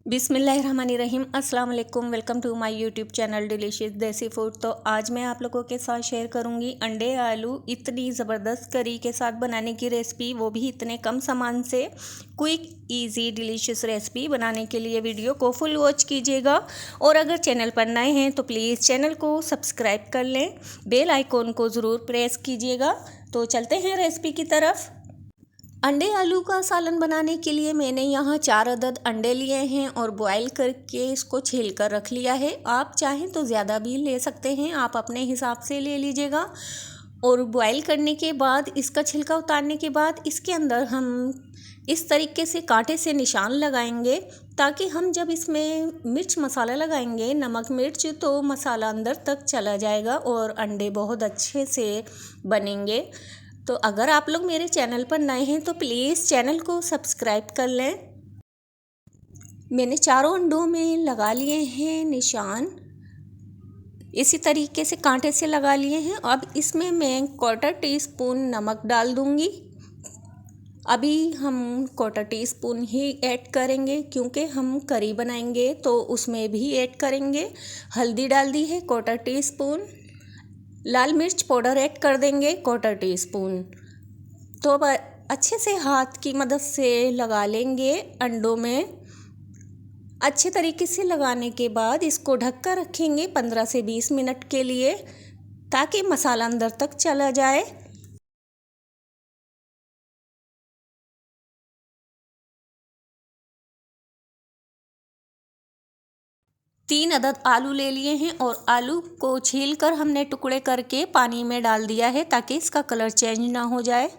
बिस्मिल्लाहिर्रहमानिर्रहीम अस्सलाम वालेकुम। Welcome to my YouTube channel delicious desi food. तो आज मैं आप लोगों के साथ शेयर करूंगी अंडे आलू इतनी ज़बरदस्त करी के साथ बनाने की रेसिपी, वो भी इतने कम सामान से। क्विक इजी डिलीशियस रेसिपी बनाने के लिए वीडियो को फुल वॉच कीजिएगा। और अगर चैनल पर नए हैं तो प्लीज़ चैनल को सब्सक्राइब कर लें, बेल आइकॉन को ज़रूर प्रेस कीजिएगा। तो चलते हैं रेसिपी की तरफ। अंडे आलू का सालन बनाने के लिए मैंने यहाँ 4 अदद अंडे लिए हैं और बॉईल करके इसको छील कर रख लिया है। आप चाहें तो ज़्यादा भी ले सकते हैं, आप अपने हिसाब से ले लीजिएगा। और बॉईल करने के बाद इसका छिलका उतारने के बाद इसके अंदर हम इस तरीके से कांटे से निशान लगाएंगे, ताकि हम जब इसमें मिर्च मसाला लगाएंगे, नमक मिर्च, तो मसाला अंदर तक चला जाएगा और अंडे बहुत अच्छे से बनेंगे। तो अगर आप लोग मेरे चैनल पर नए हैं तो प्लीज़ चैनल को सब्सक्राइब कर लें। मैंने चारों अंडों में लगा लिए हैं निशान, इसी तरीके से कांटे से लगा लिए हैं। अब इसमें मैं 1/4 टीस्पून नमक डाल दूंगी। अभी हम 1/4 टीस्पून ही ऐड करेंगे, क्योंकि हम करी बनाएंगे तो उसमें भी ऐड करेंगे। हल्दी डाल दी है 1/4 टीस्पून। लाल मिर्च पाउडर ऐड कर देंगे 1/4 टीस्पून। तो अब अच्छे से हाथ की मदद से लगा लेंगे अंडों में। अच्छे तरीके से लगाने के बाद इसको ढक कर रखेंगे 15 से 20 मिनट के लिए, ताकि मसाला अंदर तक चला जाए। तीन अदद आलू ले लिए हैं और आलू को छीलकर हमने टुकड़े करके पानी में डाल दिया है, ताकि इसका कलर चेंज ना हो जाए।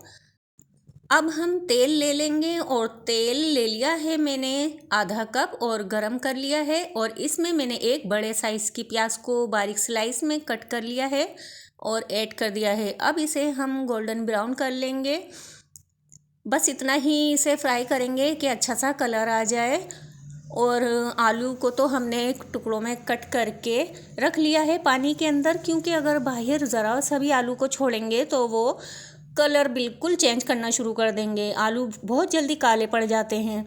अब हम तेल ले लेंगे और तेल ले लिया है मैंने आधा कप और गरम कर लिया है। और इसमें मैंने एक बड़े साइज़ की प्याज को बारीक स्लाइस में कट कर लिया है और ऐड कर दिया है। अब इसे हम गोल्डन ब्राउन कर लेंगे। बस इतना ही इसे फ्राई करेंगे कि अच्छा सा कलर आ जाए। और आलू को तो हमने टुकड़ों में कट करके रख लिया है पानी के अंदर, क्योंकि अगर बाहर ज़रा सा भी आलू को छोड़ेंगे तो वो कलर बिल्कुल चेंज करना शुरू कर देंगे। आलू बहुत जल्दी काले पड़ जाते हैं।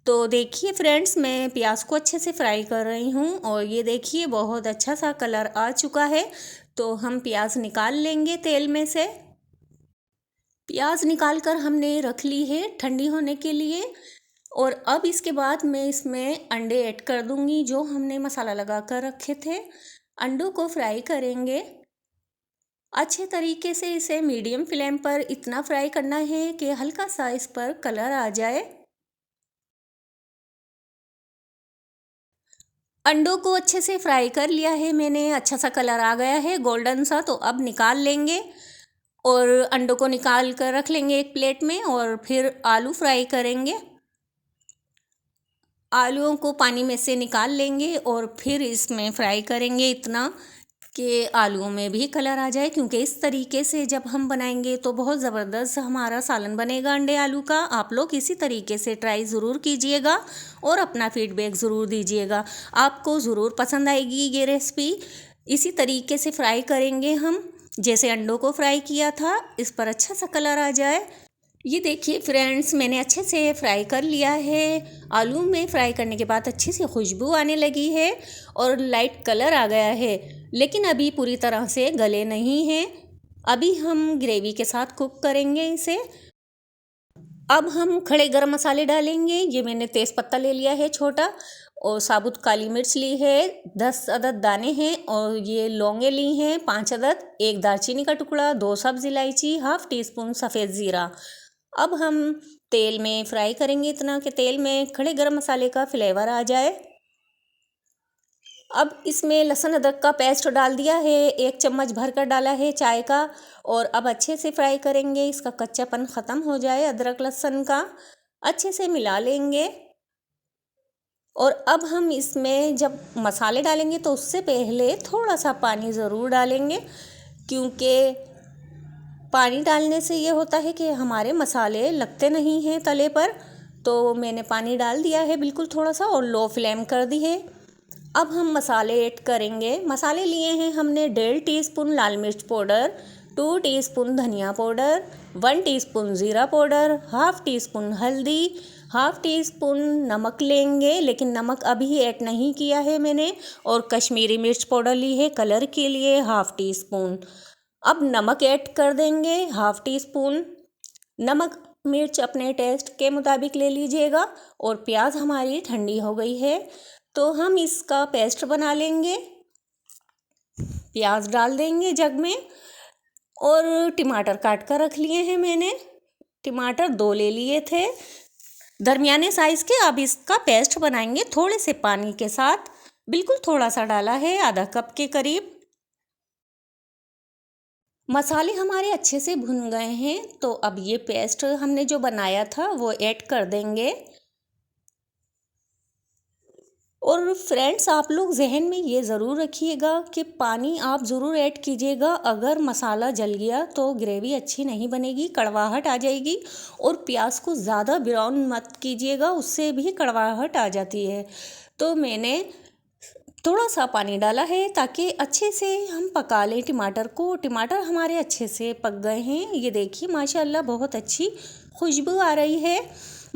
तो देखिए फ्रेंड्स, मैं प्याज को अच्छे से फ्राई कर रही हूँ और ये देखिए बहुत अच्छा सा कलर आ चुका है। तो हम प्याज निकाल लेंगे तेल में से। प्याज निकाल कर हमने रख ली है ठंडी होने के लिए। और अब इसके बाद मैं इसमें अंडे ऐड कर दूंगी, जो हमने मसाला लगा कर रखे थे। अंडों को फ्राई करेंगे अच्छे तरीके से। इसे मीडियम फ्लेम पर इतना फ्राई करना है कि हल्का सा इस पर कलर आ जाए। अंडों को अच्छे से फ्राई कर लिया है मैंने, अच्छा सा कलर आ गया है गोल्डन सा। तो अब निकाल लेंगे और अंडों को निकाल कर रख लेंगे एक प्लेट में। और फिर आलू फ्राई करेंगे। आलूओं को पानी में से निकाल लेंगे और फिर इसमें फ्राई करेंगे इतना कि आलूओं में भी कलर आ जाए, क्योंकि इस तरीके से जब हम बनाएंगे तो बहुत ज़बरदस्त हमारा सालन बनेगा अंडे आलू का। आप लोग इसी तरीके से ट्राई ज़रूर कीजिएगा और अपना फीडबैक ज़रूर दीजिएगा। आपको ज़रूर पसंद आएगी ये रेसिपी। इसी तरीके से फ्राई करेंगे हम, जैसे अंडों को फ्राई किया था। इस पर अच्छा सा कलर आ जाए। ये देखिए फ्रेंड्स, मैंने अच्छे से फ्राई कर लिया है। आलू में फ्राई करने के बाद अच्छी सी खुशबू आने लगी है और लाइट कलर आ गया है, लेकिन अभी पूरी तरह से गले नहीं हैं। अभी हम ग्रेवी के साथ कुक करेंगे इसे। अब हम खड़े गरम मसाले डालेंगे। ये मैंने तेज़पत्ता ले लिया है छोटा, और साबुत काली मिर्च ली है 10 अदद दाने हैं। और ये लौंगे ली हैं 5 अदद, एक दालचीनी का टुकड़ा, 2 सब्ज़ इलायची, ½ टीस्पून सफ़ेद ज़ीरा। अब हम तेल में फ्राई करेंगे इतना कि तेल में खड़े गरम मसाले का फ्लेवर आ जाए। अब इसमें लहसुन अदरक का पेस्ट डाल दिया है, 1 चम्मच भर कर डाला है चाय का। और अब अच्छे से फ्राई करेंगे, इसका कच्चापन ख़त्म हो जाए अदरक लहसुन का। अच्छे से मिला लेंगे। और अब हम इसमें जब मसाले डालेंगे तो उससे पहले थोड़ा सा पानी ज़रूर डालेंगे, क्योंकि पानी डालने से ये होता है कि हमारे मसाले लगते नहीं हैं तले पर। तो मैंने पानी डाल दिया है बिल्कुल थोड़ा सा और लो फ्लेम कर दी है। अब हम मसाले ऐड करेंगे। मसाले लिए हैं हमने 1.5 टीस्पून लाल मिर्च पाउडर, 2 टीस्पून धनिया पाउडर, 1 टीस्पून ज़ीरा पाउडर, ½ टीस्पून हल्दी, हाफ़ टी स्पून नमक लेंगे, लेकिन नमक अभी ऐड नहीं किया है मैंने। और कश्मीरी मिर्च पाउडर ली है कलर के लिए, हाफ़ टी स्पून। अब नमक ऐड कर देंगे, हाफ़ टी स्पून। नमक मिर्च अपने टेस्ट के मुताबिक ले लीजिएगा। और प्याज हमारी ठंडी हो गई है, तो हम इसका पेस्ट बना लेंगे। प्याज डाल देंगे जग में। और टमाटर काट कर रख लिए हैं मैंने, टमाटर 2 ले लिए थे दरमियाने साइज़ के। अब इसका पेस्ट बनाएंगे थोड़े से पानी के साथ, बिल्कुल थोड़ा सा डाला है, आधा कप के करीब। मसाले हमारे अच्छे से भुन गए हैं, तो अब ये पेस्ट हमने जो बनाया था वो ऐड कर देंगे। और फ्रेंड्स, आप लोग जहन में ये ज़रूर रखिएगा कि पानी आप ज़रूर ऐड कीजिएगा। अगर मसाला जल गया तो ग्रेवी अच्छी नहीं बनेगी, कड़वाहट आ जाएगी। और प्याज को ज़्यादा ब्राउन मत कीजिएगा, उससे भी कड़वाहट आ जाती है। तो मैंने थोड़ा सा पानी डाला है ताकि अच्छे से हम पका लें टमाटर को। टमाटर हमारे अच्छे से पक गए हैं, ये देखिए माशाल्लाह बहुत अच्छी खुशबू आ रही है।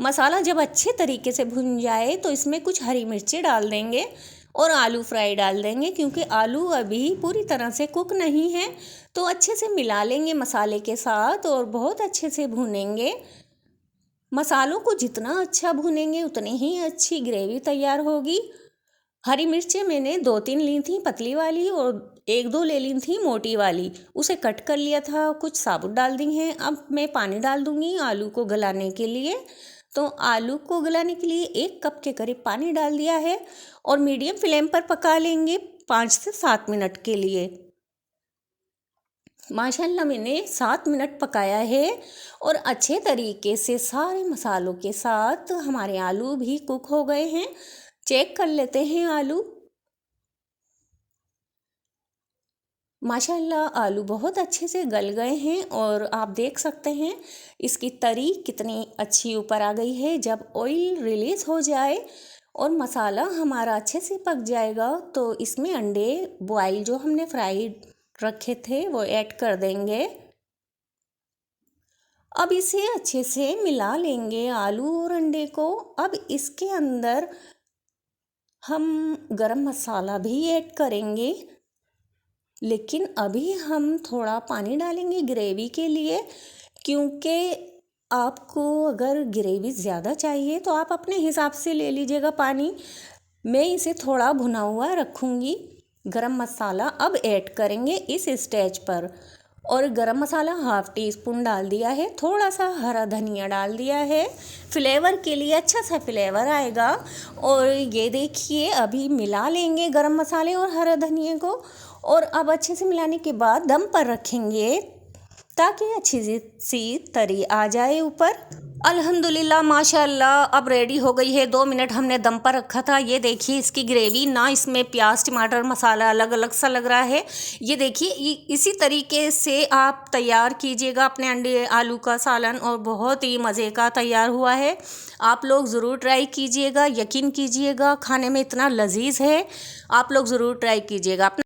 मसाला जब अच्छे तरीके से भुन जाए तो इसमें कुछ हरी मिर्ची डाल देंगे और आलू फ्राई डाल देंगे, क्योंकि आलू अभी पूरी तरह से कुक नहीं है। तो अच्छे से मिला लेंगे मसाले के साथ और बहुत अच्छे से भूनेंगे। मसालों को जितना अच्छा भूनेंगे उतनी ही अच्छी ग्रेवी तैयार होगी। हरी मिर्चें मैंने 2-3 ली थी पतली वाली, और 1-2 ले ली थी मोटी वाली, उसे कट कर लिया था, कुछ साबुत डाल दी हैं। अब मैं पानी डाल दूंगी आलू को गलाने के लिए। तो आलू को गलाने के लिए 1 कप के करीब पानी डाल दिया है और मीडियम फ्लेम पर पका लेंगे 5 से 7 मिनट के लिए। माशाल्लाह मैंने 7 मिनट पकाया है और अच्छे तरीके से सारे मसालों के साथ हमारे आलू भी कुक हो गए हैं। चेक कर लेते हैं आलू। माशाल्लाह आलू बहुत अच्छे से गल गए हैं और आप देख सकते हैं इसकी तरी कितनी अच्छी ऊपर आ गई है। जब ऑयल रिलीज़ हो जाए और मसाला हमारा अच्छे से पक जाएगा तो इसमें अंडे बॉयल जो हमने फ्राई रखे थे वो ऐड कर देंगे। अब इसे अच्छे से मिला लेंगे आलू और अंडे को। अब इसके अंदर हम गरम मसाला भी ऐड करेंगे, लेकिन अभी हम थोड़ा पानी डालेंगे ग्रेवी के लिए, क्योंकि आपको अगर ग्रेवी ज़्यादा चाहिए तो आप अपने हिसाब से ले लीजिएगा पानी। मैं इसे थोड़ा भुना हुआ रखूँगी। गरम मसाला अब ऐड करेंगे इस स्टेज पर, और गरम मसाला हाफ़ टी स्पून डाल दिया है। थोड़ा सा हरा धनिया डाल दिया है फ्लेवर के लिए, अच्छा सा फ्लेवर आएगा। और ये देखिए अभी मिला लेंगे गरम मसाले और हरा धनिया को। और अब अच्छे से मिलाने के बाद दम पर रखेंगे ताकि अच्छी सी तरी आ जाए ऊपर। अल्हम्दुलिल्लाह माशाल्लाह अब रेडी हो गई है। 2 मिनट हमने दम पर रखा था। ये देखिए इसकी ग्रेवी ना, इसमें प्याज टमाटर मसाला अलग अलग सा लग रहा है। ये देखिए इसी तरीके से आप तैयार कीजिएगा अपने अंडे आलू का सालन, और बहुत ही मज़े का तैयार हुआ है। आप लोग ज़रूर ट्राई कीजिएगा, यकीन कीजिएगा खाने में इतना लजीज है। आप लोग ज़रूर ट्राई कीजिएगा।